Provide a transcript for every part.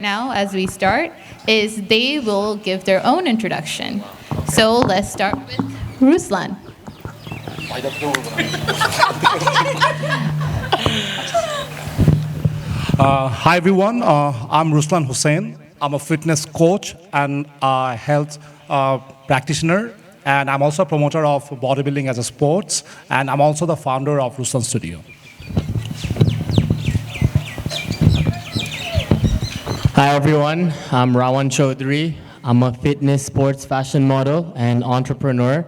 Now, as we start, is they will give their own introduction. So let's start with Ruslan. Hi everyone, I'm Ruslan Hussain. I'm a fitness coach and a health practitioner, and I'm also a promoter of bodybuilding as a sports, and I'm also the founder of Ruslan Studio. Hi everyone, I'm Rawan Chaudhary. I'm a fitness, sports, fashion model and entrepreneur.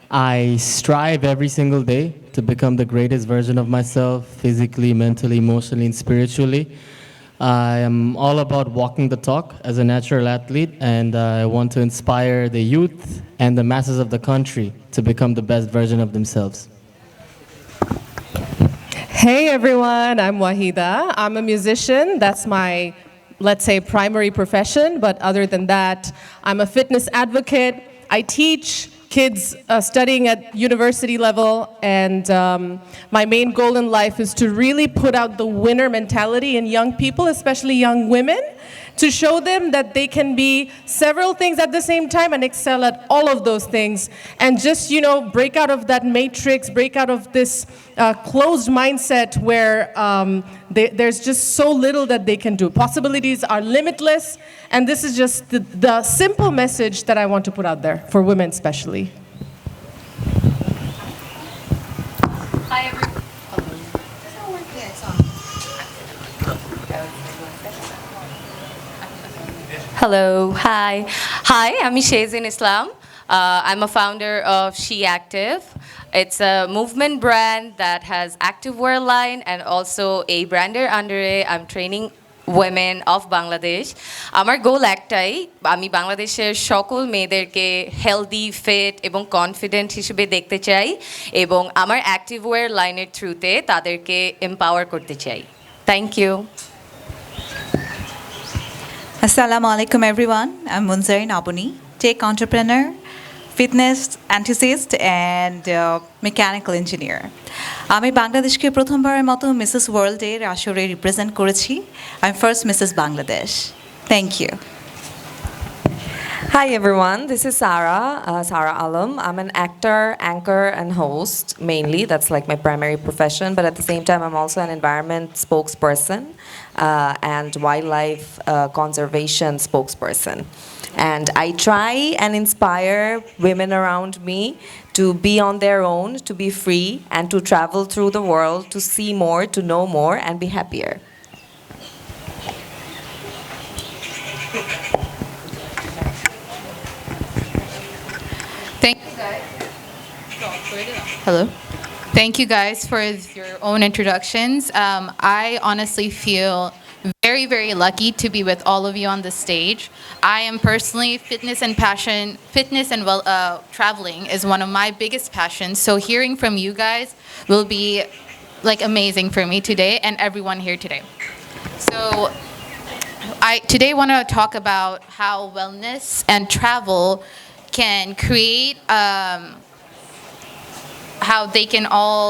I strive every single day to become the greatest version of myself, physically, mentally, emotionally, and spiritually. I am all about walking the talk as a natural athlete, and I want to inspire the youth and the masses of the country to become the best version of themselves. Hey everyone, I'm Wahida. I'm a musician. That's my, let's say, primary profession. But other than that, I'm a fitness advocate. I teach kids studying at university level, and my main goal in life is to really put out the winner mentality in young people, especially young women, to show them that they can be several things at the same time and excel at all of those things, and just, break out of that matrix, break out of this closed mindset where there's just so little that they can do. Possibilities are limitless, and this is just the simple message that I want to put out there for women especially. Hi, everyone. Hello, hi. I'm Shazin Islam. I'm a founder of She Active. It's a movement brand that has activewear line and also a brander under it. I'm training women of Bangladesh. আমার গোল একটাই, আমি বাংলাদেশের সকল মেয়েদেরকে healthy, fit এবং confident হিসেবে দেখতে চাই এবং আমার অ্যাক্টিভওয়্যার লাইনের থ্রুতে তাদেরকে এম্পাওয়ার করতে চাই। Thank you. Assalamu alaikum everyone. I'm Munzarin Abuni, tech entrepreneur, fitness enthusiast and mechanical engineer. আমি বাংলাদেশকে প্রথমবারের মতো মিসেস ওয়ার্ল্ডের আসরে রিপ্রেজেন্ট করেছি। I'm first Mrs. Bangladesh. Thank you. Hi everyone, this is Sarah Alam. I'm an actor, anchor, and host mainly. That's like my primary profession, but at the same time, I'm also an environment spokesperson and wildlife conservation spokesperson. And I try and inspire women around me to be on their own, to be free, and to travel through the world, to see more, to know more, and be happier. Hello. Thank you guys for your own introductions. I honestly feel very, very lucky to be with all of you on this stage. I am personally fitness and traveling is one of my biggest passions. So hearing from you guys will be like amazing for me today and everyone here today. So I today want to talk about how wellness and travel can create how they can all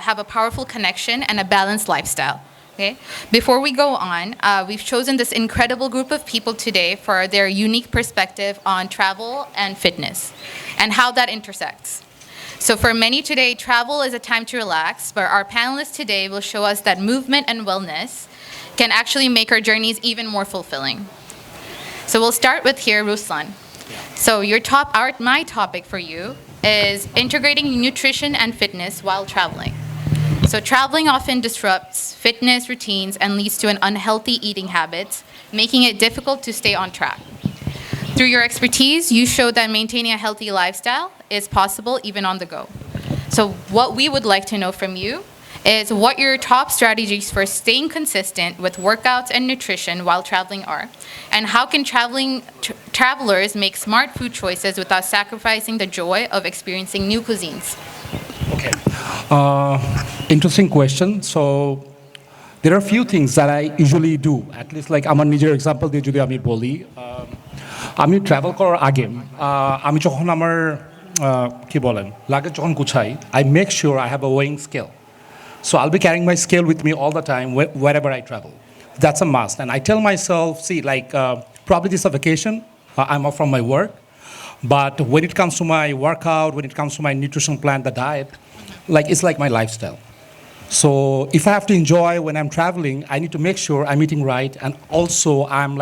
have a powerful connection and a balanced lifestyle. Okay. Before we go on, we've chosen this incredible group of people today for their unique perspective on travel and fitness and how that intersects. So for many today, travel is a time to relax, but our panelists today will show us that movement and wellness can actually make our journeys even more fulfilling. So we'll start with here, Ruslan. So my topic for you is integrating nutrition and fitness while traveling. So traveling often disrupts fitness routines and leads to an unhealthy eating habits, making it difficult to stay on track. Through your expertise, you show that maintaining a healthy lifestyle is possible even on the go. So what we would like to know from you is what your top strategies for staying consistent with workouts and nutrition while traveling are, and how can travelers make smart food choices without sacrificing the joy of experiencing new cuisines? Okay. Interesting question. So there are a few things that I usually do. At least like আমার নিজের example দিয়ে যদি আমি বলি, আমি travel করার আগে আমি যখন আমার কি বলেন লাগেজ যখন গুছাই, I make sure I have a weighing scale. So I'll be carrying my scale with me all the time wherever I travel. That's a must. And I tell myself, see, probably this is a vacation. I'm off from my work. But when it comes to my workout, when it comes to my nutrition plan, the diet, it's like my lifestyle. So if I have to enjoy when I'm traveling, I need to make sure I'm eating right, and also I'm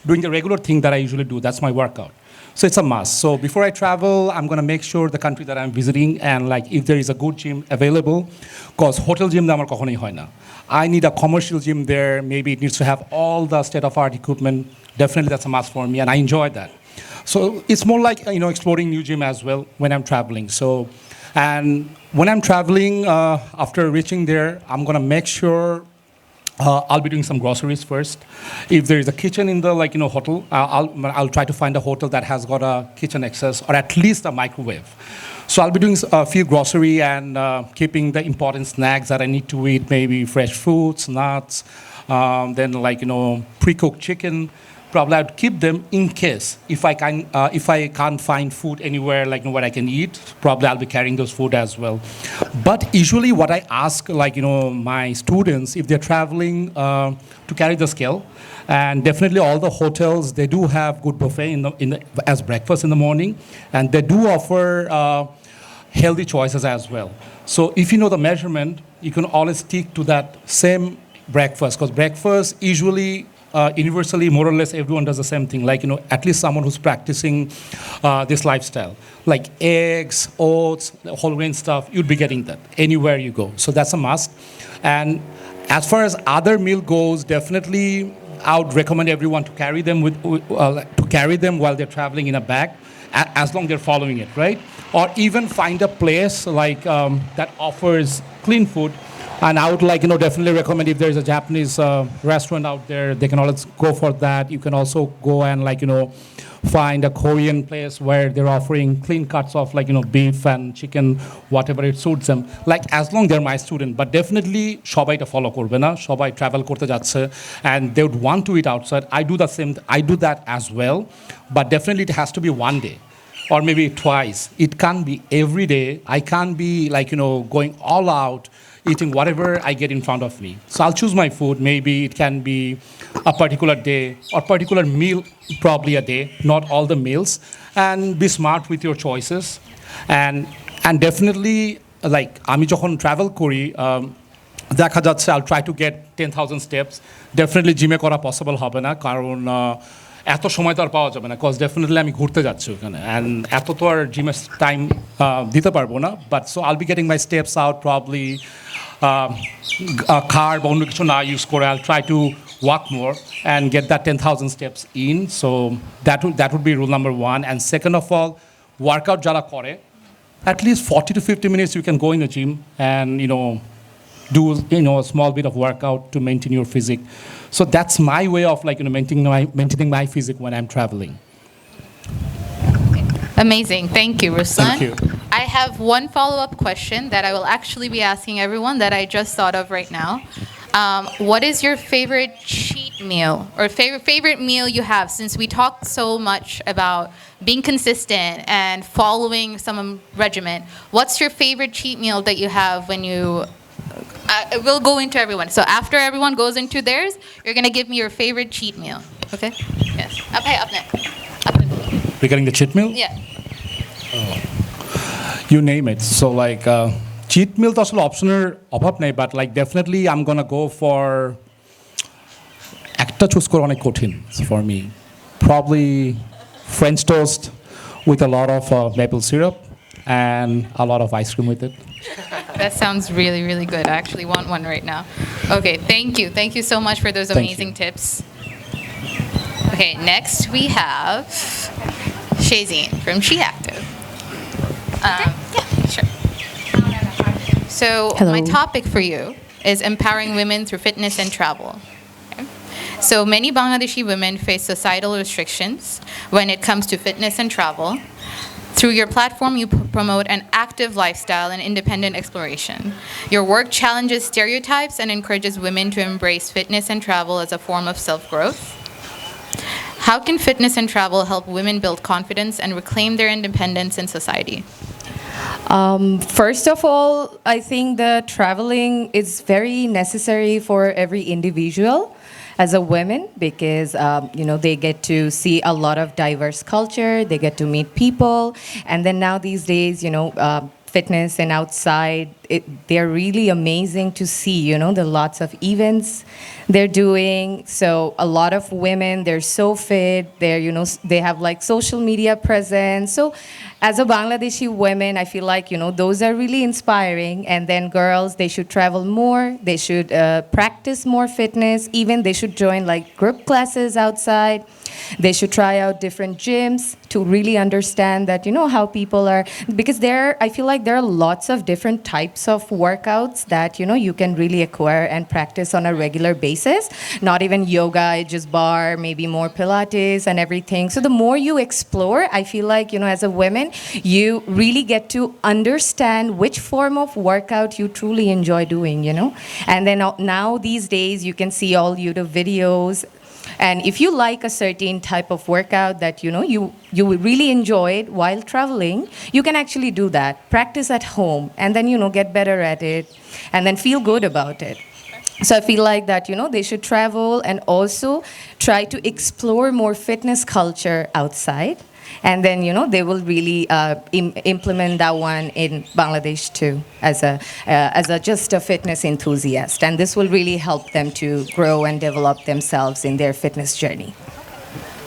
doing the regular thing that I usually do. That's my workout. So it's a must. So before I travel, I'm gonna make sure the country that I'm visiting and if there is a good gym available, because hotel gym আমার কখনোই হয় না. I need a commercial gym there. Maybe it needs to have all the state-of-art equipment. Definitely that's a must for me, and I enjoy that. So it's more like exploring new gym as well when I'm traveling. So, and when I'm traveling, after reaching there, I'm gonna make sure I'll be doing some groceries first. If there is a kitchen in the hotel, I'll try to find a hotel that has got a kitchen access or at least a microwave. So I'll be doing a few grocery and keeping the important snacks that I need to eat, maybe fresh fruits, nuts, then pre-cooked chicken. Probably I'd keep them in case if I can't find food anywhere where I can eat. Probably I'll be carrying those food as well. But usually what I ask my students if they're traveling to carry the scale, and definitely all the hotels they do have good buffet as breakfast in the morning, and they do offer healthy choices as well. So if you know the measurement, you can always stick to that same breakfast, because breakfast usually universally, more or less, everyone does the same thing. At least someone who's practicing this lifestyle. Like eggs, oats, whole grain stuff, you'd be getting that anywhere you go. So that's a must. And as far as other meal goes, definitely I would recommend everyone to carry them while they're traveling in a bag, as long they're following it, right? Or even find a place that offers clean food. And I would definitely recommend if there's a Japanese restaurant out there, they can always go for that. You can also go and find a Korean place where they're offering clean cuts of beef and chicken, whatever it suits them. As long they're my student, but definitely সবাই এটা follow করবে না, সবাই travel করতে যাচ্ছে and they would want to eat outside. I do that as well, but definitely it has to be one day or maybe twice. It can't be every day. I can't be going all out eating whatever I get in front of me. So I'll choose my food. Maybe it can be a particular day or particular meal, probably a day, not all the meals. And be smart with your choices. And definitely, আমি যখন travel করি, দেখা যাচ্ছে I'll try to get 10,000 steps. Definitely জিমে করা possible হবে না, কারণ এত সময় তো আর পাওয়া যাবে না, কজ ডেফিনেটলি আমি ঘুরতে যাচ্ছি ওখানে অ্যান্ড এত তো আর জিমের টাইম দিতে পারবো না, but so I'll be getting my steps out probably car বা অন্য কিছু না ইউজ করে I'll try to walk more and get that 10,000 steps in. So that would be rule number one. And second of all, workout jara kore, at least 40 to 50 minutes you can go in the gym and do a small bit of workout to maintain your physique. So that's my way of maintaining my physique when I'm traveling. Amazing. Thank you, Ruslan. Thank you. I have one follow-up question that I will actually be asking everyone that I just thought of right now. What is your favorite cheat meal or favorite meal you have? Since we talked so much about being consistent and following some regimen, what's your favorite cheat meal that you have when you we'll go into everyone. So after everyone goes into theirs, you're going to give me your favorite cheat meal. Okay? Yes. Up next. Regarding the cheat meal? Yeah. You name it. So cheat meal to asle optioner obhab nei, but definitely I'm going to go for একটা choose করা অনেক কঠিন for me. Probably French toast with a lot of maple syrup and a lot of ice cream with it. That sounds really, really good. I actually want one right now. Okay, thank you. Thank you so much for those amazing tips. Okay, next we have Shazine from She Active. Yeah, sure. So Hello. my topic for you is empowering women through fitness and travel. Okay? So many Bangladeshi women face societal restrictions when it comes to fitness and travel. Through your platform, you promote an active lifestyle and independent exploration. Your work challenges stereotypes and encourages women to embrace fitness and travel as a form of self-growth. How can fitness and travel help women build confidence and reclaim their independence in society? First of all, I think that traveling is very necessary for every individual as a woman because they get to see a lot of diverse culture, they get to meet people, and then now these days, fitness and outside, they're really amazing to see, the lots of events they're doing. So a lot of women, they're so fit, they have like social media presence. So as a Bangladeshi woman, I feel like, those are really inspiring. And then girls, they should travel more, they should practice more fitness, even they should join like group classes outside. They should try out different gyms to really understand that, how people are, because I feel like there are lots of different types of workouts that, you can really acquire and practice on a regular basis. Not even yoga, just bar, maybe more Pilates and everything. So the more you explore, I feel like, as a woman, you really get to understand which form of workout you truly enjoy doing, And then now these days, you can see all YouTube videos. And if you like a certain type of workout that you really enjoyed while traveling, you can actually do that. Practice at home and then get better at it and then feel good about it. So I feel like that they should travel and also try to explore more fitness culture outside. And then, they will really implement that one in Bangladesh too, as a just a fitness enthusiast. And this will really help them to grow and develop themselves in their fitness journey.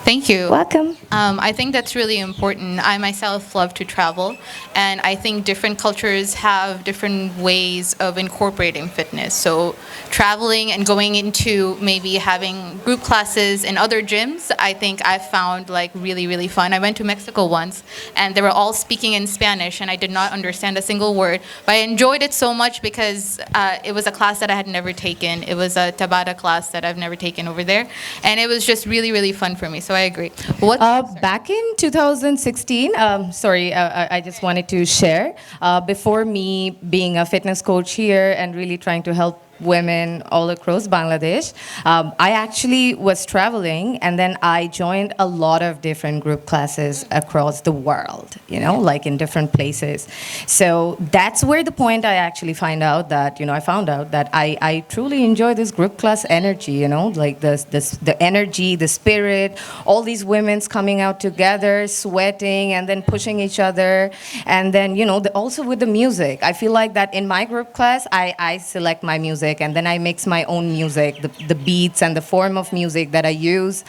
Thank you. Welcome. I think that's really important. I myself love to travel, and I think different cultures have different ways of incorporating fitness. So traveling and going into maybe having group classes in other gyms, I think I found like really, really fun. I went to Mexico once, and they were all speaking in Spanish, and I did not understand a single word, but I enjoyed it so much because it was a class that I had never taken. It was a Tabata class that I've never taken over there, and it was just really, really fun for me. So I agree. Back in 2016, I just wanted to share, before me being a fitness coach here and really trying to help women all across Bangladesh, I actually was traveling and then I joined a lot of different group classes across the world, like in different places. So that's where the point I actually found out that I truly enjoy this group class energy, like the energy, the spirit, all these women's coming out together, sweating and then pushing each other. And then, also with the music, I feel like that in my group class, I select my music and then I mix my own music, the beats and the form of music that I use.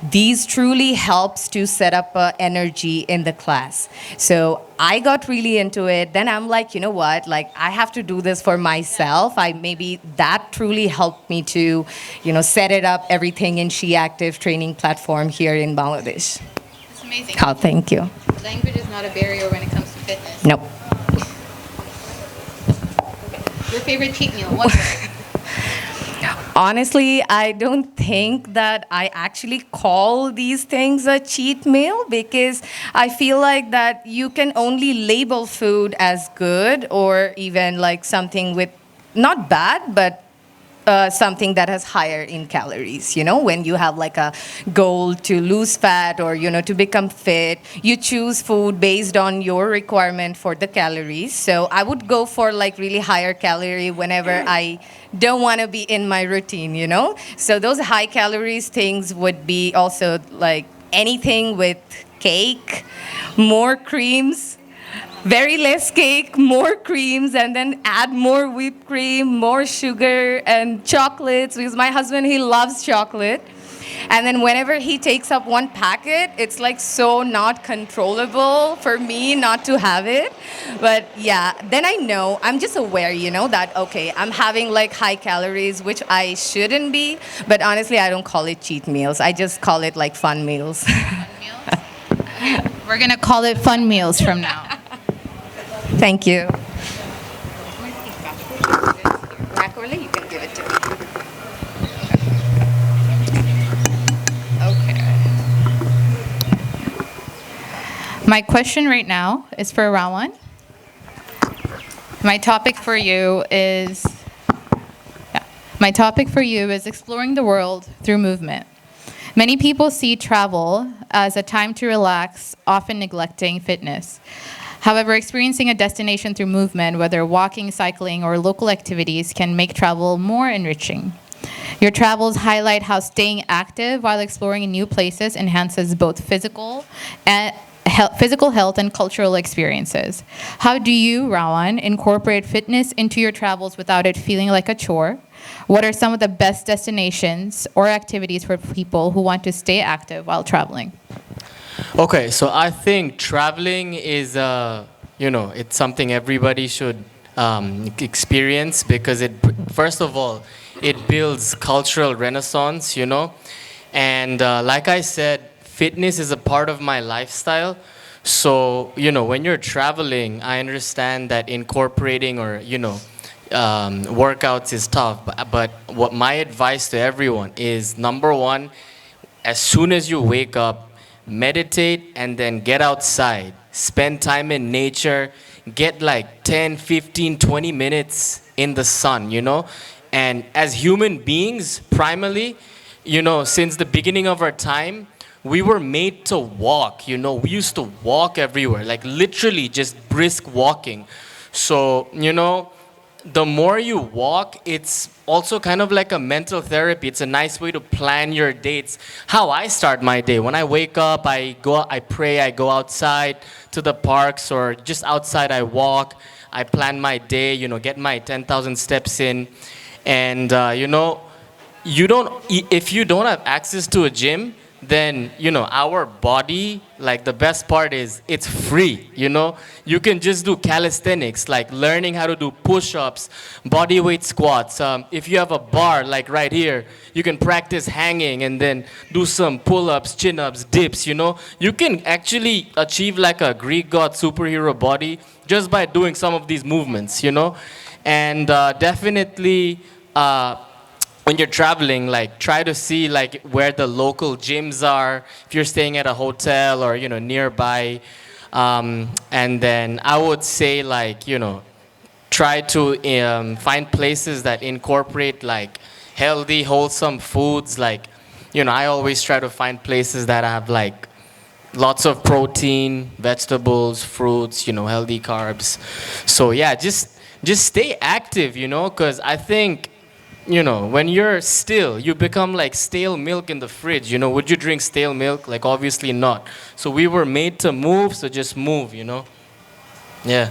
These truly helps to set up energy in the class. So I got really into it. Then I'm like, like I have to do this for myself. Maybe that truly helped me to, set it up everything in She Active training platform here in Bangladesh. It's amazing. Oh, thank you. Language is not a barrier when it comes to fitness. Nope. Your favorite cheat meal? What? Honestly, I don't think that I actually call these things a cheat meal because I feel like that you can only label food as good or even like something with not bad, but something that has higher in calories. When you have like a goal to lose fat or, to become fit, you choose food based on your requirement for the calories. So I would go for like really higher calorie whenever I don't want to be in my routine, So those high calories things would be also like anything with cake, more creams, very less cake, more creams, and then add more whipped cream, more sugar, and chocolates, because my husband, he loves chocolate. And then whenever he takes up one packet, it's like so not controllable for me not to have it. But yeah, then I know, I'm just aware, that, okay, I'm having like high calories, which I shouldn't be. But honestly, I don't call it cheat meals. I just call it like fun meals. Fun meals? We're going to call it fun meals from now. Thank you. Macaroni, you can give it to me. Okay. My question right now is for Rawan. My topic for you is exploring the world through movement. Many people see travel as a time to relax, often neglecting fitness. However, experiencing a destination through movement, whether walking, cycling, or local activities, can make travel more enriching. Your travels highlight how staying active while exploring new places enhances both physical health and cultural experiences. How do you, Rawan, incorporate fitness into your travels without it feeling like a chore? What are some of the best destinations or activities for people who want to stay active while traveling? Okay, so I think traveling is, it's something everybody should experience because first of all, it builds cultural renaissance, and like I said, fitness is a part of my lifestyle. So, when you're traveling, I understand that incorporating or, workouts is tough. But what my advice to everyone is number one, as soon as you wake up, meditate and then get outside. Spend time in nature. Get like 10, 15, 20 minutes in the sun, And as human beings, primarily, since the beginning of our time, we were made to walk, We used to walk everywhere, like literally just brisk walking. So, the more you walk, it's also kind of like a mental therapy. It's a nice way to plan your dates. How I start my day. When I wake up, I pray, I go outside to the parks or just outside I walk. I plan my day, get my 10,000 steps in. And, if you don't have access to a gym, then our body, like the best part is it's free. You can just do calisthenics, like learning how to do push-ups, body weight squats. If you have a bar like right here, you can practice hanging and then do some pull-ups, chin-ups, dips. You can actually achieve like a Greek god superhero body just by doing some of these movements. And definitely when you're traveling, like try to see like where the local gyms are. If you're staying at a hotel or nearby, and then I would say like try to find places that incorporate like healthy, wholesome foods. Like I always try to find places that have like lots of protein, vegetables, fruits, healthy carbs. So yeah, just stay active, because I think. When you're still, you become like stale milk in the fridge. Would you drink stale milk? Like, obviously not. So we were made to move, so just move, Yeah.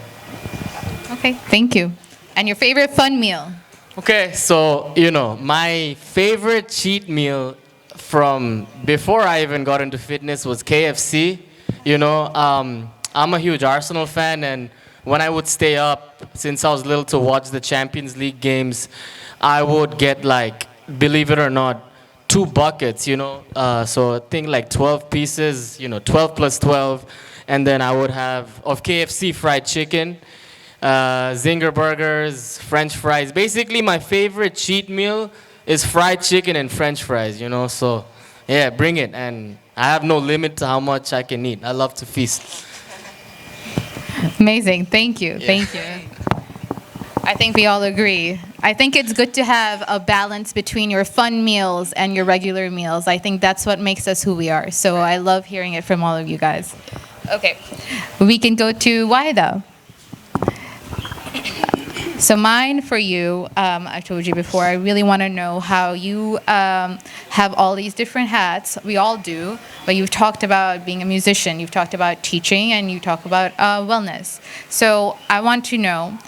Okay, thank you. And your favorite fun meal? Okay, so, my favorite cheat meal from before I even got into fitness was KFC. I'm a huge Arsenal fan, and when I would stay up, since I was little to watch the Champions League games, I would get like, believe it or not, 2 buckets, so I think like 12 pieces, 12 plus 12. And then I would have of KFC fried chicken, zinger burgers, French fries. Basically, my favorite cheat meal is fried chicken and French fries, So, yeah, bring it. And I have no limit to how much I can eat. I love to feast. Amazing. Thank you. Yeah. Thank you. I think we all agree. I think it's good to have a balance between your fun meals and your regular meals. I think that's what makes us who we are. So I love hearing it from all of you guys. Okay. We can go to Wahida. So mine for you, I told you before, I really want to know how you have all these different hats. We all do, but you've talked about being a musician, you've talked about teaching, and you talk about wellness. So I want to know,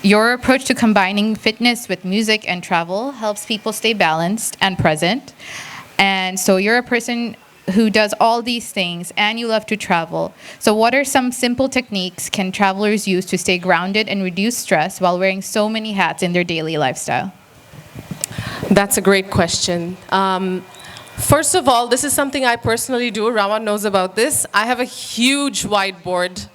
your approach to combining fitness with music and travel helps people stay balanced and present. And so you're a person who does all these things and you love to travel. So what are some simple techniques can travelers use to stay grounded and reduce stress while wearing so many hats in their daily lifestyle? That's a great question. First of all, this is something I personally do. Rawan knows about this. I have a huge whiteboard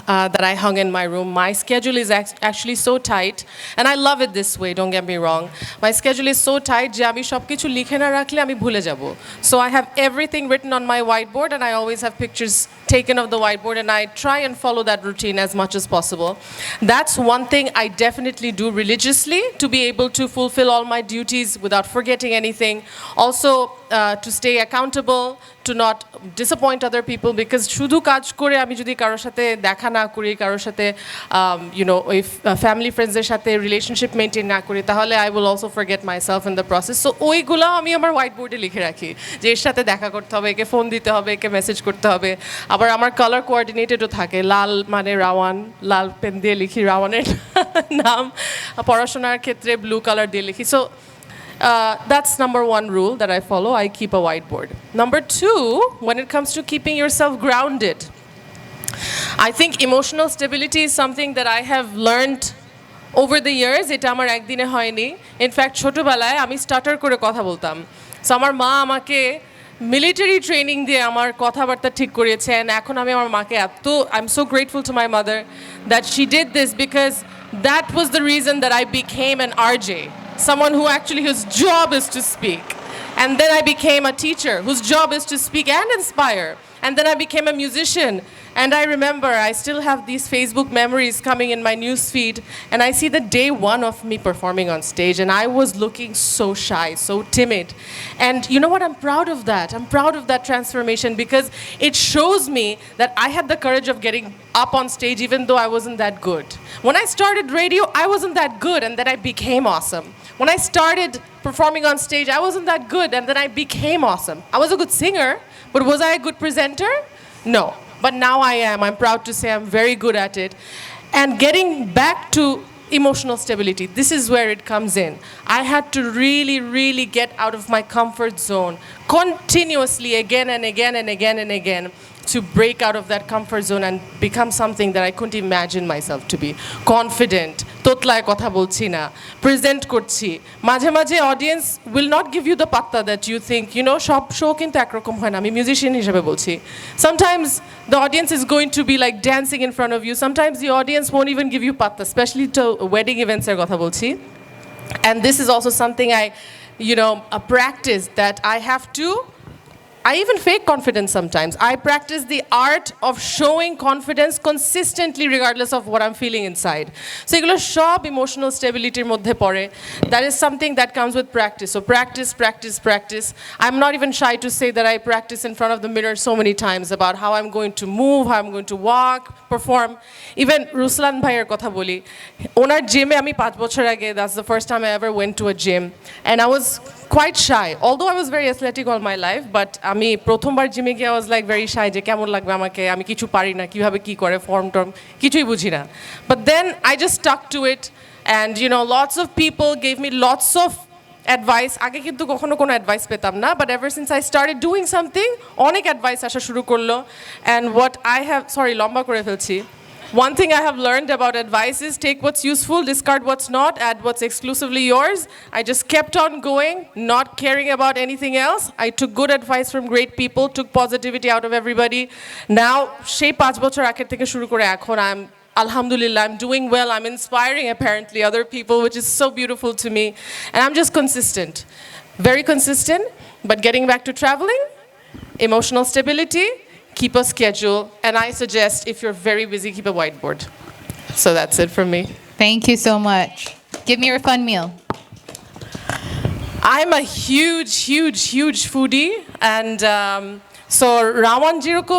that I hung in my room. My schedule is actually so tight, and I love it this way, don't get me wrong. My schedule is so tight যে আমি সবকিছু লিখে না রাখলে আমি ভুলে যাব. So I have everything written on my whiteboard, and I always have pictures taken of the whiteboard, and I try and follow that routine as much as possible. That's one thing I definitely do religiously to be able to fulfill all my duties without forgetting anything. Also, to stay accountable, to not disappoint other people, because শুধু কাজ করে আমি যদি কারোর সাথে দেখা না করি, কারোর সাথে ওই ফ্যামিলি ফ্রেন্ডসদের সাথে রিলেশনশিপ মেনটেন না করি, তাহলে I will also forget my self in the process. So ওইগুলো আমি আমার হোয়াইট বোর্ডে লিখে রাখি যে এর সাথে দেখা করতে হবে, একে ফোন দিতে হবে, একে মেসেজ করতে হবে। আবার আমার কালার কোঅর্ডিনেটেডও থাকে, লাল মানে রাওয়ান, লাল পেন দিয়ে লিখি রাওয়ানের নাম, পড়াশোনার ক্ষেত্রে ব্লু কালার দিয়ে লিখি। So that's number one rule that I follow. I keep a whiteboard. Number two, when it comes to keeping yourself grounded, I think emotional stability is something that I have learned over the years. এটা আমার একদিনে হয়নি। In fact ছোটবেলায় আমি starter করে কথা বলতাম। So আমার মা আমাকে মিলিটারি ট্রেনিং দিয়ে আমার কথাবার্তা ঠিক করিয়েছেন। এখন আমি আমার মাকে এত I am so grateful to my mother that she did this, because that was the reason that I became an RJ, someone who actually whose job is to speak. And then I became a teacher whose job is to speak and inspire. And then I became a musician. And I remember I still have these Facebook memories coming in my news feed, and I see the day one of me performing on stage, and I was looking so shy, so timid. And you know what? I'm proud of that. I'm proud of that transformation, because it shows me that I had the courage of getting up on stage even though I wasn't that good. When I started radio, I wasn't that good, and then I became awesome. When I started performing on stage, I wasn't that good, and then I became awesome. I was a good singer, but was I a good presenter? No. But now I am. I'm proud to say I'm very good at it. And getting back to emotional stability, this is where it comes in. I had to really, really get out of my comfort zone continuously again and again and again and again to break out of that comfort zone and become something that I couldn't imagine myself to be. Confident, তোতলায় কথা বলছি না, present করছি। মাঝে মাঝে audience will not give you the patta that you think, সব show কিন্তু একরকম হয় না, আমি মিউজিশিয়ান হিসেবে বলছি। Sometimes the audience is going to be like dancing in front of you. Sometimes the audience won't even give you patta, especially to wedding events এর কথা বলছি। And this is also something a practice that I have to. I even fake confidence sometimes. I practice the art of showing confidence consistently regardless of what I'm feeling inside. So এগুলো সব emotional stability এর মধ্যে পড়ে. That is something that comes with practice. So practice, practice, practice. I'm not even shy to say that I practice in front of the mirror so many times about how I'm going to move, how I'm going to walk, perform. Even Ruslan ভাইয়ের কথা বলি, ওনার জিমে আমি 5 বছর আগে, that's the first time I ever went to a gym, and I was quite shy, although I was very athletic all my life, but আমি প্রথমবার জিমে গিয়ে I was like very shy যে কেমন লাগবে আমাকে, আমি কিছু পারি না, কিভাবে কি করে ফর্ম টর্ম কিছুই বুঝি না। But then I just stuck to it, and lots of people gave me lots of advice. আগে কিন্তু কখনো কোনো অ্যাডভাইস পেতাম না, but ever since I started doing something, অনেক অ্যাডভাইস আসা শুরু করলো। And what I have, sorry লম্বা করে ফেলছি, one thing I have learned about advice is take what's useful, discard what's not, add what's exclusively yours. I just kept on going, not caring about anything else. I took good advice from great people, took positivity out of everybody. Now, সেই 5 বছর আগের থেকে শুরু করে এখন Alhamdulillah, I'm doing well. I'm inspiring apparently other people, which is so beautiful to me. And I'm just consistent, very consistent. But getting back to traveling, emotional stability, keep a schedule, and I suggest if you're very busy, keep a whiteboard. So that's it from me. Thank you so much. Give me your fun meal. I'm a huge, huge, huge foodie, and so Rawan Jiroko,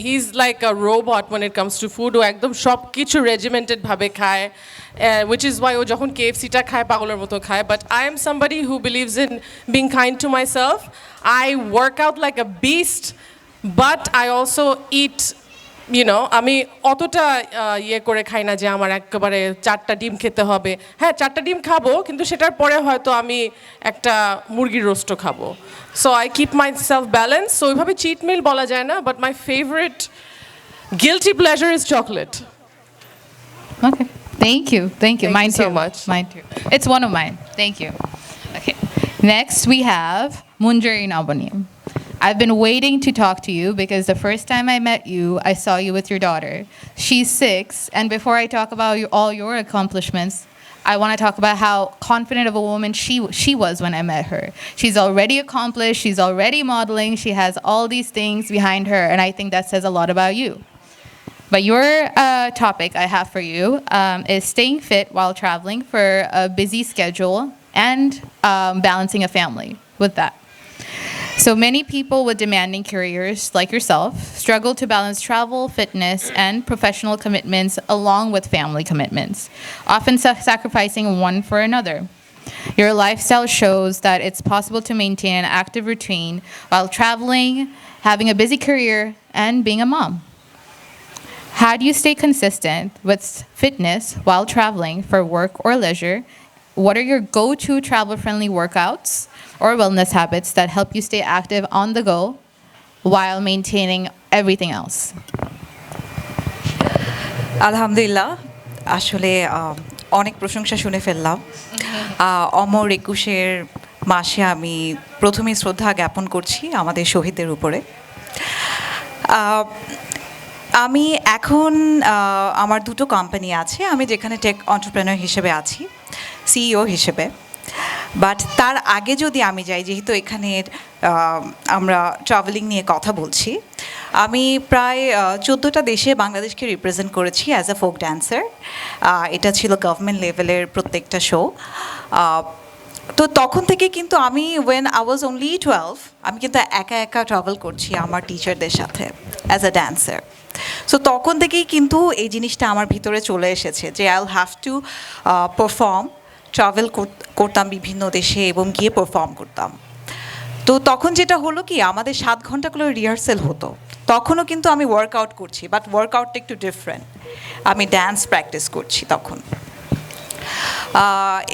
he's like a robot when it comes to food. ও একদম সব কিছু regimented ভাবে খায়, which is why ও যখন KFC টা খায় পাগলের মতো খায়. But I am somebody who believes in being kind to myself. I work out like a beast, but I also eat, আমি অতটা ইয়ে করে খাই না যে আমার একেবারে 4টা ডিম খেতে হবে। হ্যাঁ 4টা ডিম খাবো, কিন্তু সেটার পরে হয়তো আমি একটা মুরগির রোস্টও খাবো। So I keep my self balance. So ওইভাবে চিট মিল বলা যায় না, but my favourite guilty pleasure is chocolate. Okay. Thank you. Thank you. Thank Mine you too. so much. Mine too. It's one of mine. Thank you. Okay. Next we have Munjari Nabani. I've been waiting to talk to you because the first time I met you, I saw you with your daughter. She's 6, and before I talk about all your accomplishments, I want to talk about how confident of a woman she was when I met her. She's already accomplished. She's already modeling. She has all these things behind her, and I think that says a lot about you. But your topic I have for you is staying fit while traveling for a busy schedule and balancing a family with that. So many people with demanding careers like yourself struggle to balance travel, fitness, and professional commitments along with family commitments, often sacrificing one for another. Your lifestyle shows that it's possible to maintain an active routine while traveling, having a busy career, and being a mom. How do you stay consistent with fitness while traveling for work or leisure? What are your go-to travel-friendly workouts or wellness habits that help you stay active on the go while maintaining everything else? আলহামদুলিল্লাহ আসলে অনেক প্রশংসা শুনে ফেললাম অমর ২১-এর মাসে আমি প্রথমেই শ্রদ্ধা জ্ঞাপন করছি আমাদের শহীদদের উপরে আমি এখন আমার দুটো কোম্পানি আছে আমি যেখানে টেক এন্টারপ্রেনার হিসেবে আছি সিইও হিসেবে বাট তার আগে যদি আমি যাই যেহেতু এখানে আমরা ট্রাভেলিং নিয়ে কথা বলছি আমি প্রায় 14টা দেশে বাংলাদেশকে রিপ্রেজেন্ট করেছি অ্যাজ আ ফোক ড্যান্সার এটা ছিল গভর্নমেন্ট লেভেলের প্রত্যেকটা শো তো তখন থেকে কিন্তু আমি ওয়েন আই ওয়াজ অনলি 12 আমি কিন্তু একা একা ট্রাভেল করছি আমার টিচারদের সাথে অ্যাজ আ ড্যান্সার সো তখন থেকেই কিন্তু এই জিনিসটা আমার ভিতরে চলে এসেছে যে I will have to perform travel করতাম বিভিন্ন দেশে এবং গিয়ে পারফর্ম করতাম তো তখন যেটা হলো কি আমাদের 7 ঘন্টা করে রিহার্সেল হতো তখনও কিন্তু আমি ওয়ার্কআউট করছি বাট ওয়ার্কআউটটা একটু ডিফারেন্ট আমি ড্যান্স প্র্যাকটিস করছি তখন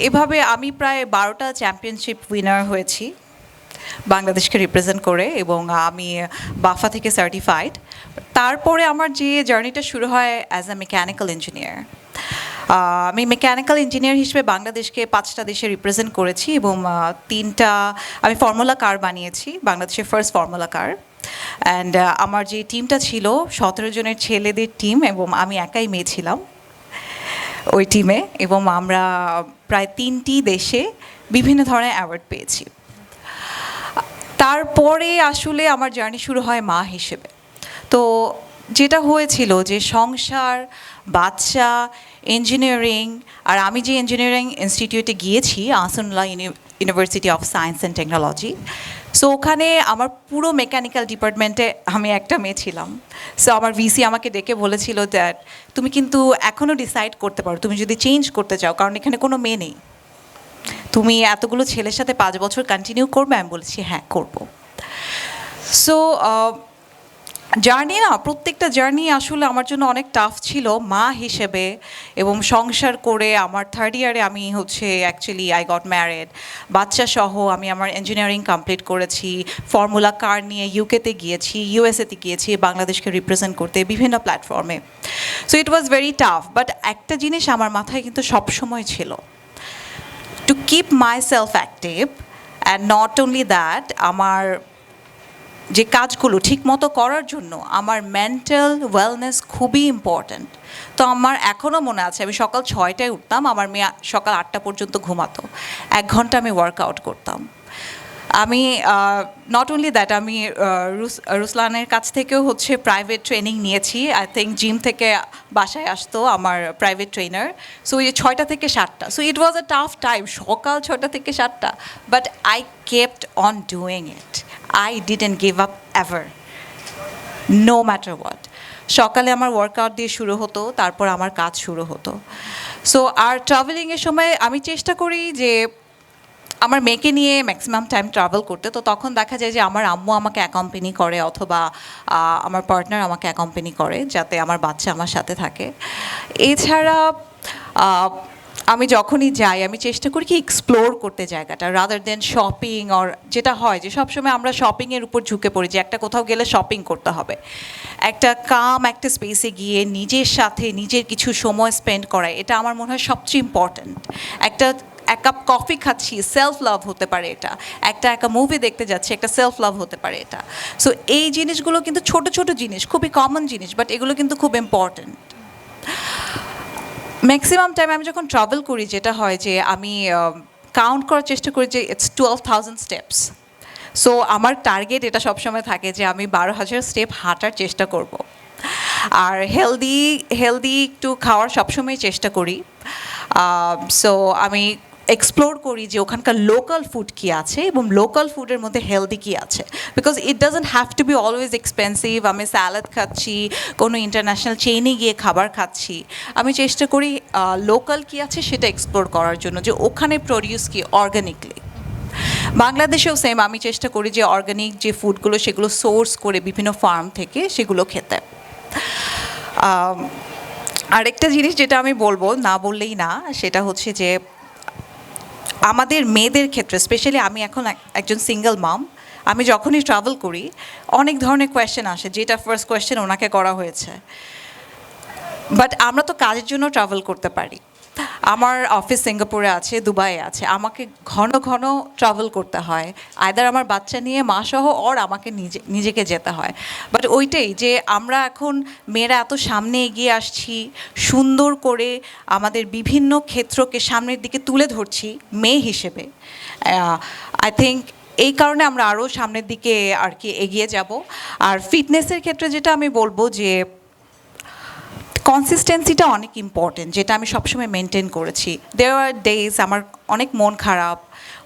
এভাবে আমি প্রায় 12টা চ্যাম্পিয়নশিপ উইনার হয়েছি বাংলাদেশকে রিপ্রেজেন্ট করে এবং আমি বাফা থেকে সার্টিফাইড তারপরে আমার যে জার্নিটা শুরু হয় অ্যাজ আ মেকানিক্যাল ইঞ্জিনিয়ার আমি মেকানিক্যাল ইঞ্জিনিয়ার হিসেবে বাংলাদেশকে 5টা দেশে রিপ্রেজেন্ট করেছি এবং 3টা আমি ফর্মুলা কার বানিয়েছি বাংলাদেশের ফার্স্ট ফর্মুলা কার অ্যান্ড আমার যে টিমটা ছিল 17 জনের ছেলেদের টিম এবং আমি একাই মেয়ে ছিলাম ওই টিমে এবং আমরা প্রায় 3টি দেশে বিভিন্ন ধরনের অ্যাওয়ার্ড পেয়েছি তারপরে আসলে আমার জার্নি শুরু হয় মা হিসেবে তো যেটা হয়েছিল যে সংসার বাচ্চা ইঞ্জিনিয়ারিং আর আমি যে ইঞ্জিনিয়ারিং ইনস্টিটিউটে গিয়েছি Ahsanullah university of science and technology so ওখানে আমার পুরো মেকানিক্যাল ডিপার্টমেন্টে আমি একটা মেয়ে ছিলাম সো আমার ভিসি আমাকে ডেকে বলেছিল দ্যাট তুমি কিন্তু এখনও ডিসাইড করতে পারো তুমি যদি চেঞ্জ করতে চাও কারণ এখানে কোনো মেয়ে নেই তুমি এতগুলো ছেলের সাথে 5 বছর কন্টিনিউ করবে আমি বলেছি হ্যাঁ করবো সো জার্নি না প্রত্যেকটা জার্নি আসলে আমার জন্য অনেক টাফ ছিল মা হিসেবে এবং সংসার করে আমার 3rd ইয়ারে আমি হচ্ছে অ্যাকচুয়ালি আই গট ম্যারেড বাচ্চা সহ আমি আমার ইঞ্জিনিয়ারিং কমপ্লিট করেছি ফর্মুলা কার নিয়ে ইউকেতে গিয়েছি ইউএসএতে গিয়েছি বাংলাদেশকে রিপ্রেজেন্ট করতে বিভিন্ন প্ল্যাটফর্মে so it was very tough but একটা জিনিস আমার মাথায় কিন্তু সবসময় ছিল to keep my self active and not only that আমার যে কাজগুলো ঠিকমতো করার জন্য আমার মেন্টাল ওয়েলনেস খুবই ইম্পর্ট্যান্ট তো আমার এখনও মনে আছে আমি সকাল 6টায় উঠতাম আমার মেয়ে সকাল 8টা পর্যন্ত ঘুমাতো 1 ঘন্টা আমি ওয়ার্কআউট করতাম আমি নট অনলি দ্যাট আমি রুসলানের কাছ থেকেও হচ্ছে প্রাইভেট ট্রেনিং নিয়েছি আই থিঙ্ক জিম থেকে বাসায় আসতো আমার প্রাইভেট ট্রেনার সো এই 6টা থেকে 7টা so it was a tough time সকাল 6টা থেকে 7টা but I kept on doing it I didn't give up ever, no matter what. সকালে আমার ওয়ার্কআউট দিয়ে শুরু হতো তারপর আমার কাজ শুরু হতো সো আর ট্রাভেলিংয়ের সময় আমি চেষ্টা করি যে আমার মেয়েকে নিয়ে ম্যাক্সিমাম টাইম ট্রাভেল করতে তো তখন দেখা যায় যে আমার আম্মু আমাকে অ্যাকম্পানি করে অথবা আমার পার্টনার আমাকে অ্যাকম্পানি করে যাতে আমার বাচ্চা আমার সাথে থাকে এছাড়া আমি যখনই যাই আমি চেষ্টা করি কি এক্সপ্লোর করতে জায়গাটা রাদার দেন শপিং অর যেটা হয় যে সবসময় আমরা শপিংয়ের উপর ঝুঁকে পড়ি যে একটা কোথাও গেলে শপিং করতে হবে একটা একটা স্পেসে গিয়ে নিজের সাথে নিজের কিছু সময় স্পেন্ড করা এটা আমার মনে হয় সবচেয়ে ইম্পর্ট্যান্ট এক কাপ কফি খাচ্ছি সেলফ লাভ হতে পারে এটা একটা মুভি দেখতে যাচ্ছি একটা সেলফ লাভ হতে পারে এটা সো এই জিনিসগুলো কিন্তু ছোট ছোট জিনিস খুবই কমন জিনিস বাট এগুলো কিন্তু খুব ইম্পর্ট্যান্ট ম্যাক্সিমাম টাইম আমি যখন ট্রাভেল করি যেটা হয় যে আমি কাউন্ট করার চেষ্টা করি যে ইটস 12,000 স্টেপস। সো আমার টার্গেট এটা সবসময় থাকে যে আমি 12,000 স্টেপ হাঁটার চেষ্টা করব। আর হেলদি হেলদি একটু খাওয়ার সবসময় চেষ্টা করি। সো আমি এক্সপ্লোর করি যে ওখানকার লোকাল ফুড কী আছে এবং লোকাল ফুডের মধ্যে হেলদি কী আছে, because it doesn't have to B always expensive. আমি স্যালাড খাচ্ছি, কোনো ইন্টারন্যাশনাল চেইনে গিয়ে খাবার খাচ্ছি, আমি চেষ্টা করি লোকাল কী আছে সেটা এক্সপ্লোর করার জন্য, যে ওখানে প্রডিউস কি অর্গানিকলি। বাংলাদেশেও সেম, আমি চেষ্টা করি যে অর্গানিক যে ফুডগুলো সেগুলো সোর্স করে বিভিন্ন ফার্ম থেকে সেগুলো খেতে। আরেকটা জিনিস যেটা আমি বলবো, না বললেই না, সেটা হচ্ছে যে আমাদের মেয়েদের ক্ষেত্রে স্পেশালি, আমি এখন একজন সিঙ্গেল মাম, আমি যখনই ট্রাভেল করি অনেক ধরনের কোয়েশ্চেন আসে, যেটা ফার্স্ট কোয়েশ্চেন ওনাকে করা হয়েছে। বাট আমরা তো কাজের জন্য ট্রাভেল করতে পারি। আমার অফিস সিঙ্গাপুরে আছে, দুবাইয়ে আছে, আমাকে ঘন ঘন ট্রাভেল করতে হয়, আয়দার আমার বাচ্চা নিয়ে মাসহ ওর আমাকে নিজেকে যেতে হয়। বাট ওইটাই যে আমরা এখন মেয়েরা এত সামনে এগিয়ে আসছি, সুন্দর করে আমাদের বিভিন্ন ক্ষেত্রকে সামনের দিকে তুলে ধরছি মেয়ে হিসেবে। আই থিঙ্ক এই কারণে আমরা আরও সামনের দিকে আর কি এগিয়ে যাব। আর ফিটনেসের ক্ষেত্রে যেটা আমি বলবো যে কনসিস্টেন্সিটা অনেক ইম্পর্টেন্ট, যেটা আমি সবসময় মেনটেন করেছি। দেয়ার আর ডেজ আমার অনেক মন খারাপ,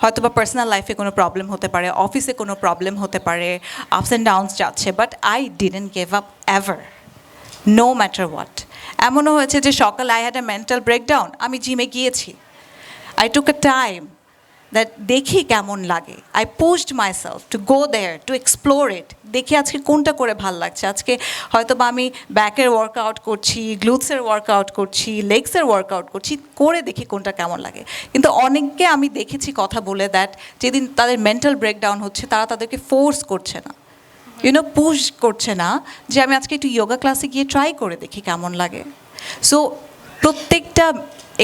হয়তো বা পার্সোনাল লাইফে কোনো প্রবলেম হতে পারে, অফিসে কোনো প্রবলেম হতে পারে, আপস অ্যান্ড ডাউনস যাচ্ছে, but I didn't give up ever, no matter what. এমনও হয়েছে যে সকাল I had a mental breakdown, আমি জিমে গিয়েছি, I took a time that দেখি কেমন লাগে, I post myself to go there to explore it, দেখি আজকে কোনটা করে ভাল লাগছে। আজকে হয়তো বা আমি ব্যাকের ওয়ার্কআউট করছি, গ্লুটসের ওয়ার্কআউট করছি, লেগসের ওয়ার্কআউট করছি, করে দেখি কোনটা কেমন লাগে। কিন্তু অনেককে আমি দেখেছি কথা বলে দ্যাট যেদিন তাদের মেন্টাল ব্রেকডাউন হচ্ছে তারা তাদেরকে ফোর্স করছে না, পুশ করছে না যে আমি আজকে একটু যোগা ক্লাসে গিয়ে ট্রাই করে দেখি কেমন লাগে। সো প্রত্যেকটা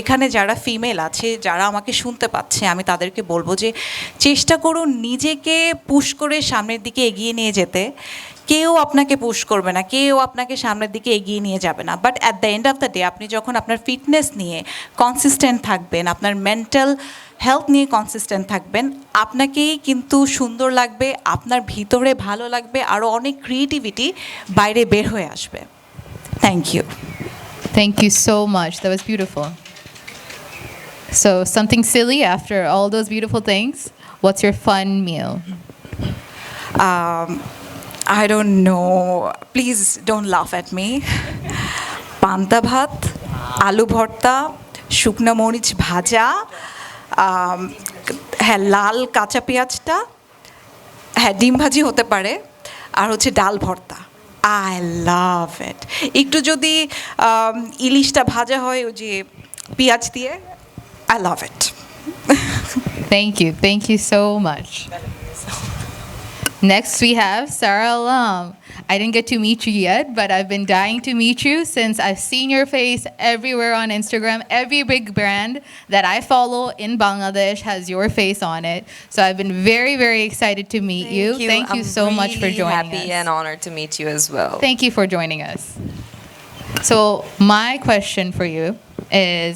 এখানে যারা ফিমেল আছে, যারা আমাকে শুনতে পাচ্ছে, আমি তাদেরকে বলবো যে চেষ্টা করুন নিজেকে পুশ করে সামনের দিকে এগিয়ে নিয়ে যেতে। কেউ আপনাকে পুশ করবে না, কেউ আপনাকে সামনের দিকে এগিয়ে নিয়ে যাবে না, but at the end of the day আপনি যখন আপনার ফিটনেস নিয়ে কনসিস্টেন্ট থাকবেন, আপনার মেন্টাল হেলথ নিয়ে কনসিস্টেন্ট থাকবেন, আপনাকেই কিন্তু সুন্দর লাগবে, আপনার ভিতরে ভালো লাগবে, আরও অনেক ক্রিয়েটিভিটি বাইরে বের হয়ে আসবে। Thank you. Thank you so much. That was beautiful. So, something silly after all those beautiful things. What's your fun meal? I don't know. Please don't laugh at me. পান্তা ভাত, আলু ভর্তা, শুকনো মরিচ ভাজা, হ্যাঁ লাল কাঁচা পেঁয়াজটা, হ্যাঁ ডিম ভাজি হতে পারে, আর হচ্ছে ডাল ভর্তা। আই লাভ ইট। একটু যদি ইলিশটা ভাজা হয় ওই যে পেঁয়াজ দিয়ে, I love it. Thank you. Thank you so much. Next, we have Sarah Alam. I didn't get to meet you yet, but I've been dying to meet you since I've seen your face everywhere on Instagram. Every big brand that I follow in Bangladesh has your face on it. So I've been very, very excited to meet you. Thank you so much for joining us. I'm really happy and honored to meet you as well. Thank you for joining us. So my question for you is,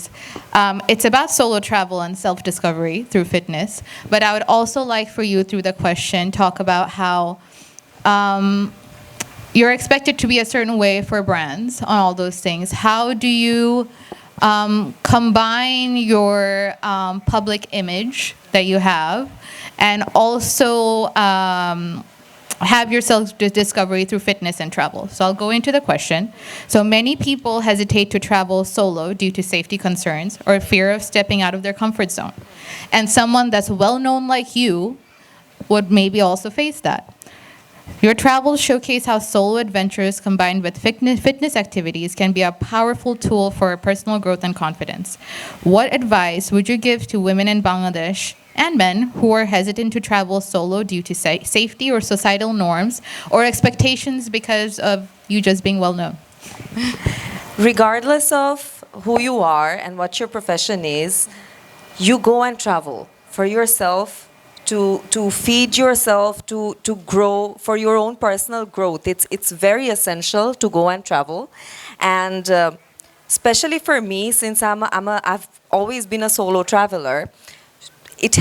it's about solo travel and self-discovery through fitness, but I would also like for you, through the question, talk about how you're expected to be a certain way for brands on all those things. How do you combine your public image that you have and also have your self-discovery through fitness and travel? So I'll go into the question. So many people hesitate to travel solo due to safety concerns or fear of stepping out of their comfort zone. And someone that's well-known like you would maybe also face that. Your travels showcase how solo adventures combined with fitness activities can be a powerful tool for personal growth and confidence. What advice would you give to women in Bangladesh and men who are hesitant to travel solo due to safety or societal norms or expectations because of you just being well known? Regardless of who you are and what your profession is, you go and travel for yourself, to feed yourself, to grow, for your own personal growth. It's very essential to go and travel. And especially for me, since I've always been a solo traveler. It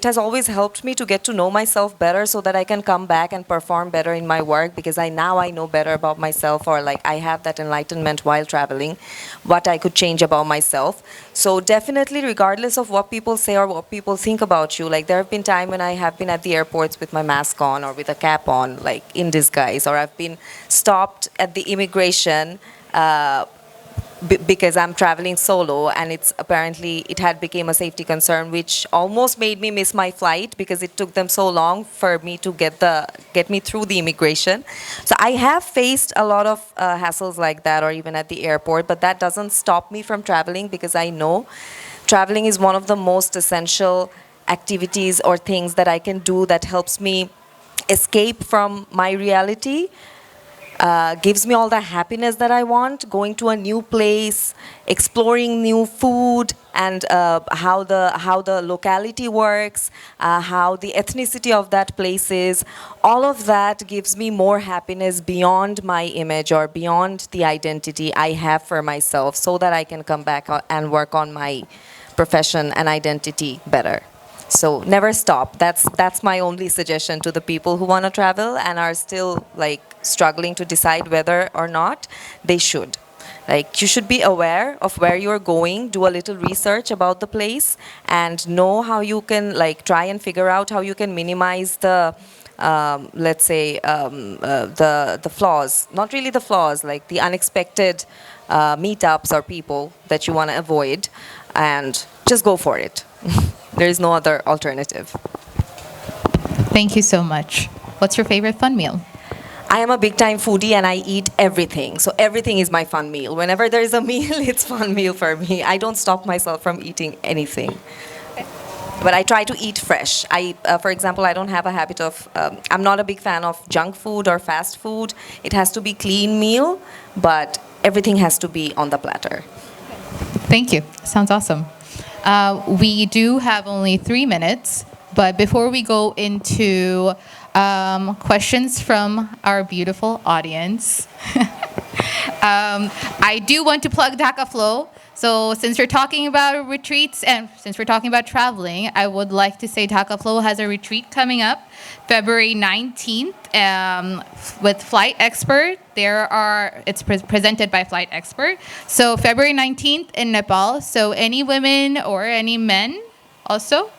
has always helped me to get to know myself better so that I can come back and perform better in my work, because I know better about myself, or like I have that enlightenment while traveling, what I could change about myself. So definitely, regardless of what people say or what people think about you, like there have been times when I have been at the airports with my mask on or with a cap on, like in disguise, or I've been stopped at the immigration because I'm traveling solo, and it had become a safety concern, which almost made me miss my flight because it took them so long for me to get me through the immigration. So I have faced a lot of hassles like that, or even at the airport, but that doesn't stop me from traveling, because I know traveling is one of the most essential activities or things that I can do that helps me escape from my reality, gives me all the happiness that I want, going to a new place, exploring new food, and how the locality works, how the ethnicity of that place is. All of that gives me more happiness beyond my image or beyond the identity I have for myself, so that I can come back and work on my profession and identity better. So never stop. That's my only suggestion to the people who want to travel and are still like struggling to decide whether or not they should. Like, you should be aware of where you're going, do a little research about the place, and know how you can like try and figure out how you can minimize the let's say the flaws, not really the flaws, like the unexpected meetups or people that you want to avoid, and just go for it. There is no other alternative. Thank you so much. What's your favorite fun meal? I am a big time foodie and I eat everything. So everything is my fun meal. Whenever there is a meal, it's fun meal for me. I don't stop myself from eating anything. But I try to eat fresh. For example, I don't have a habit of, I'm not a big fan of junk food or fast food. It has to be clean meal, but everything has to be on the platter. Thank you. Sounds awesome. We do have only 3 minutes, but before we go into questions from our beautiful audience, I do want to plug Dhaka Flow. So since we're talking about retreats and since we're talking about traveling, I would like to say Dhaka Flow has a retreat coming up February 19th with Flight Expert. It's presented by Flight Expert. So February 19th in Nepal. So any women or any men also,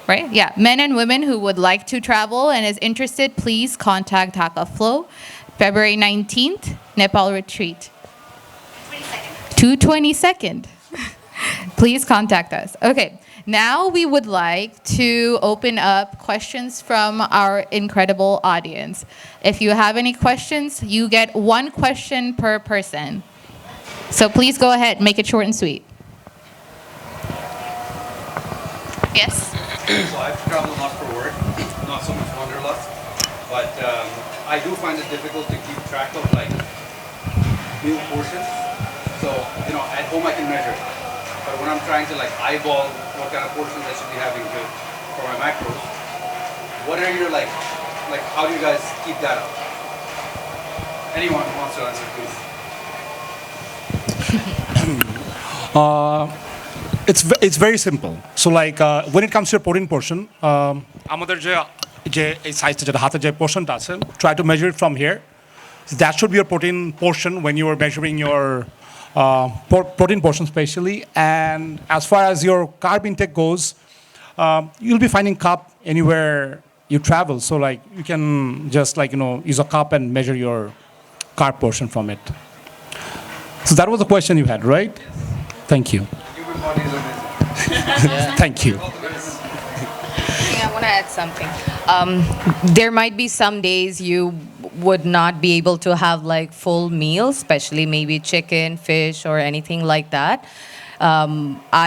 right? Yeah, men and women who would like to travel and is interested, please contact Dhaka Flow. February 19th, Nepal retreat. 22nd. Please contact us. Okay, now we would like to open up questions from our incredible audience. If you have any questions, you get 1 question per person. So please go ahead, make it short and sweet. Yes? So I've traveled a lot for work, not so much Wanderlust, but I do find it difficult to keep track of like meal portions. So, you know, at home I can measure, but when I'm trying to like eyeball what kind of portions I should be having for my macros, what are your like how do you guys keep that up? Anyone who wants to answer, please. It's very simple. So like when it comes to your protein portion, আমাদের যে এই সাইজটা যেটা হাতে যে পোর্শনটা আছে, try to measure it from here. So that should be your protein portion when you are measuring your protein portion especially. And as far as your carb intake goes, you'll be finding cup anywhere you travel. So like you can just like, you know, use a cup and measure your carb portion from it. So that was the question you had, right? Thank you. Human body is amazing. Thank you. I want to add something. There might be some days you would not be able to have like full meals, especially maybe chicken, fish, or anything like that.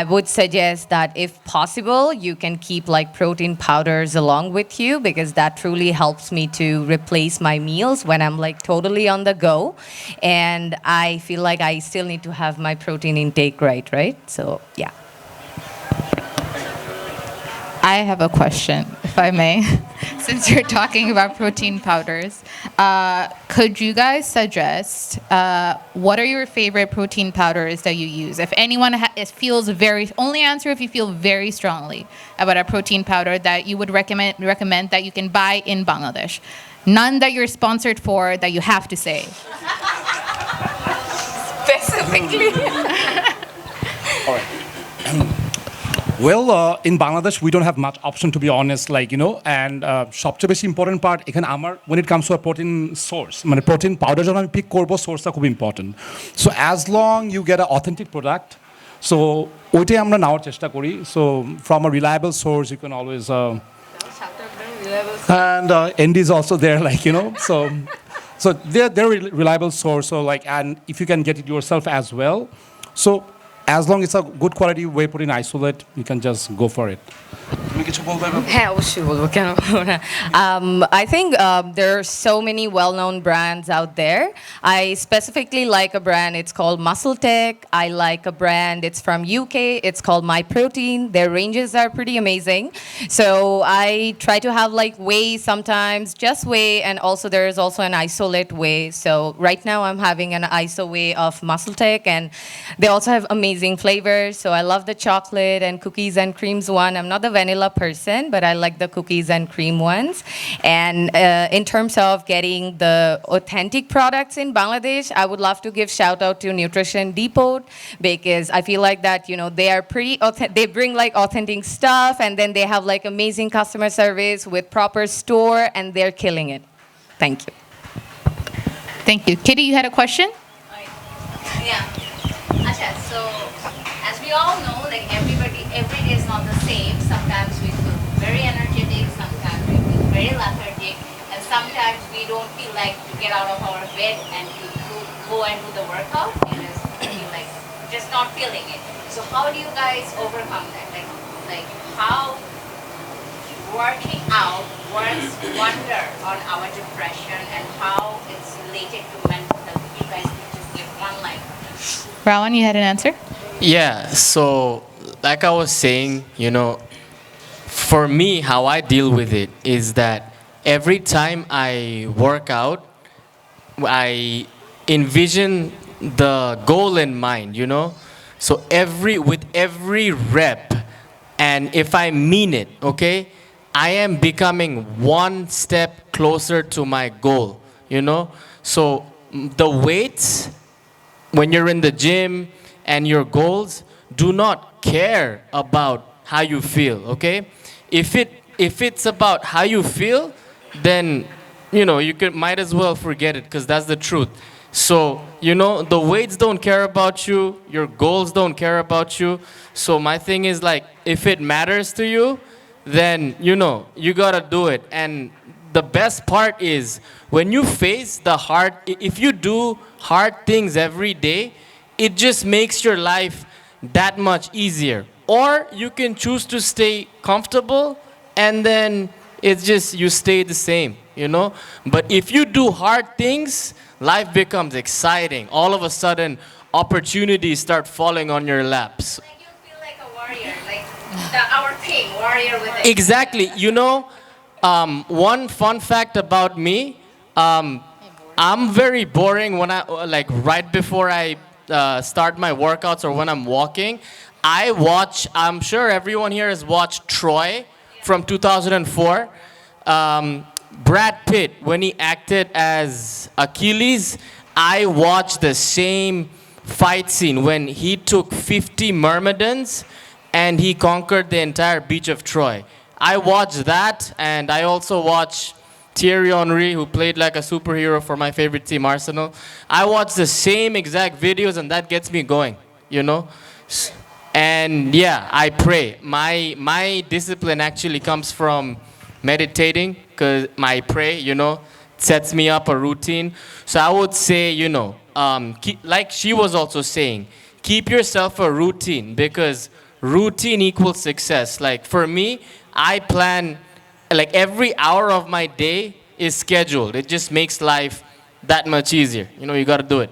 I would suggest that if possible, you can keep like protein powders along with you, because that truly helps me to replace my meals when I'm like totally on the go. And I feel like I still need to have my protein intake right? So, yeah. I have a question, if if I may, since you're talking about protein powders. Could you guys suggest what are your favorite protein powders that you use? If anyone feels only answer if you feel very strongly about a protein powder that you would recommend that you can buy in Bangladesh. None that you're sponsored for that you have to say. Specifically. All right. Well, in Bangladesh, we don't have much option, to be honest, and সবচেয়ে বেশি important part এখানে আমার when it comes to a protein source, মানে protein powder যখন আমি pick করব source টা খুব important. So as long you get an authentic product, so ওইটাই আমরা নেওয়ার চেষ্টা করি. So from a reliable source, you can always and ND is also there, so they're a reliable source. So and if you can get it yourself as well, so as long as it's a good quality whey protein isolate, you can just go for it. হ্যাঁ অবশ্যই বলবো কেন বলবো না I think there are so many well-known brands out there. I specifically like a brand, it's called Muscle Tech. I like a brand, it's from UK, it's called My Protein. Their ranges are pretty amazing. So I try to have whey sometimes, just whey, and also there is also an isolate whey. So right now I'm having an iso whey of Muscle Tech, and they also have amazing flavors. So I love the chocolate and cookies and creams one. I'm not the vanilla person, but I like the cookies and cream ones. And in terms of getting the authentic products in Bangladesh, I would love to give shout out to Nutrition Depot, because I feel like that, they are pretty they bring authentic stuff, and then they have amazing customer service with proper store, and they're killing it. Thank you. Thank you. Kitty, you had a question? Yeah. Asha, so as we all know, every day is not the same. Sometimes we feel very energetic, sometimes we feel very lethargic, and sometimes we don't feel like to get out of our bed and to go and do the workout. We just feel like just not feeling it. So how do you guys overcome that? How working out works wonder on our depression, and how it's related to mental health? You guys could just give one line. Rawan, you had an answer? Yeah, so like I was saying, for me, how I deal with it is that every time I work out, I envision the goal in mind, So with every rep, and if I mean it, okay, I am becoming one step closer to my goal, So the weights, when you're in the gym, and your goals do not care about how you feel, okay? If it's about how you feel, then you might as well forget it, because that's the truth. So the weights don't care about you, your goals don't care about you. So my thing is if it matters to you, then you gotta do it. And the best part is when you face the hard, if you do hard things every day, it just makes your life that much easier. Or you can choose to stay comfortable, and then it's just you stay the same, But if you do hard things, life becomes exciting. All of a sudden, opportunities start falling on your laps. You feel like a warrior, our king, warrior with it. Exactly. One fun fact about me, I'm very boring when I right before I start my workouts or when I'm walking. I'm sure everyone here has watched Troy from 2004. Brad Pitt, when he acted as Achilles, I watched the same fight scene when he took 50 myrmidons and he conquered the entire beach of Troy. I watched that, and I also watched Thierry Henry, who played like a superhero for my favorite team, Arsenal. I watch the same exact videos, and that gets me going, And yeah, I pray. My discipline actually comes from meditating, because my pray, sets me up a routine. So I would say, like she was also saying, keep yourself a routine, because routine equals success. For me, I plan every hour of my day is scheduled. It just makes life that much easier. You got to do it.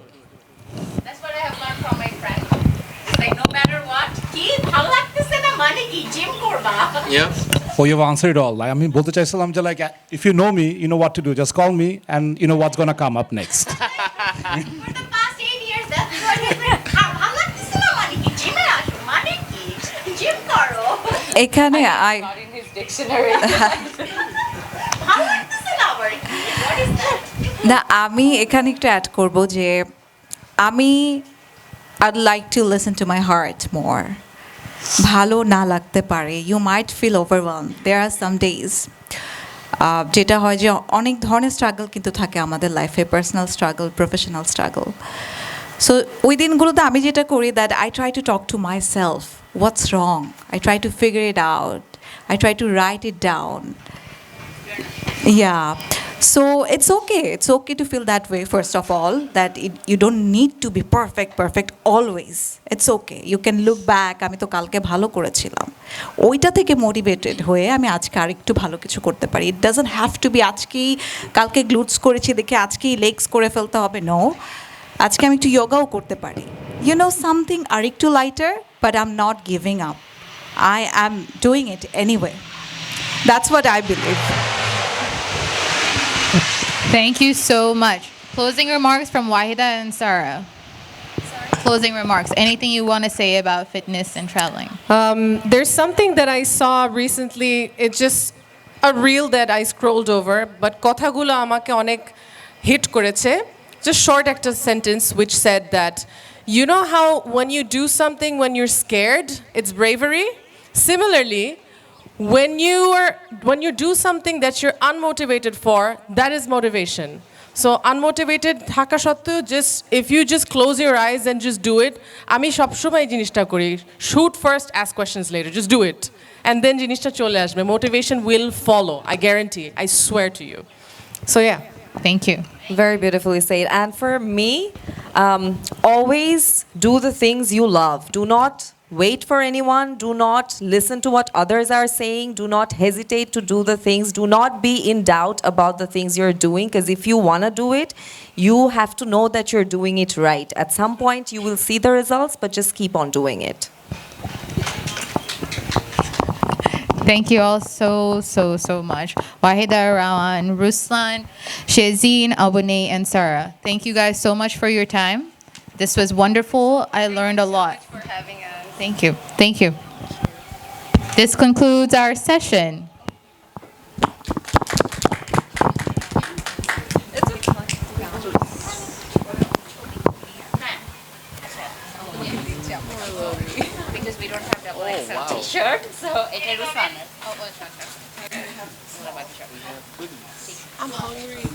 That's what I have learned from my friend. It's no matter what, keep how like this in a money gym korba. Yeah. Oh, you've answered it all. Like, I mean, বলতে চাইছিলাম যে like, if you know me, you know what to do. Just call me, and you know what's gonna come up next. For the past 8 years, that's what has been. ভালো লাগতেছে না মানে কি? জিমে আসো মানে কি? জিম করো। এখানে I Not in his dictionary. ভালো লাগতেছে না আবার কি? What is that? না আমি এখানে একটু অ্যাড করব যে আমি I'd like to listen to my heart more. ভালো না লাগতে পারে, you might feel overwhelmed. There are some days যেটা হয় যে অনেক ধরনের স্ট্রাগল কিন্তু থাকে আমাদের লাইফে, personal struggle, professional struggle. So ওই দিনগুলোতে আমি যেটা করি that I try to talk to my self, what's wrong, I try to figure it out, I try to right it down. Yeah. So it's okay. It's okay to feel that way, first of all, that you don't need to be perfect always. It's okay. You can look back, আমি তো কালকে ভালো করেছিলাম, ওইটা থেকে motivated হয়ে আমি আজকে আরেকটু ভালো কিছু করতে পারি। It doesn't have to be আজকেই কালকে গ্লুটস করেছি দেখে আজকেই লেগস করে ফেলতে হবে, নো। আজকে আমি একটু যোগাও করতে পারি, ইউ নো, সামথিং আরেকটু lighter, but I am not giving up, I am doing it anyway. That's what I believe. Thank you so much. Closing remarks from Wahida and Sarah. Closing remarks. Anything you want to say about fitness and traveling? There's something that I saw recently. It's just a reel that I scrolled over, but কথাগুলো আমাকে অনেক hit করেছে. Just short একটা sentence which said that, you know how when you do something when you're scared, it's bravery? Similarly, when you do something that you're unmotivated for, that is motivation. So unmotivated থাকা সত্ত্বেও just if you just close your eyes and just do it, আমি সবসময় জিনিসটা করি, shoot first, ask questions later, just do it, and then জিনিসটা চলে আসবে, motivation will follow, I guarantee, I swear to you. So yeah. Thank you. Very beautifully said. And for me, always do the things you love. Do not wait for anyone. Do not listen to what others are saying. Do not hesitate to do the things. Do not be in doubt about the things you're doing, because if you want to do it, you have to know that you're doing it right. At some point, you will see the results, but just keep on doing it. Thank you all so much. Wahida, Rawan, Ruslan, Shazeen, Abune, and Sarah. Thank you guys so much for your time. This was wonderful. I learned a lot. For having us. Thank you. Thank you. This concludes our session. Because we don't have that like some t-shirt, so it was fun. Oh, it's fun. I'm hungry.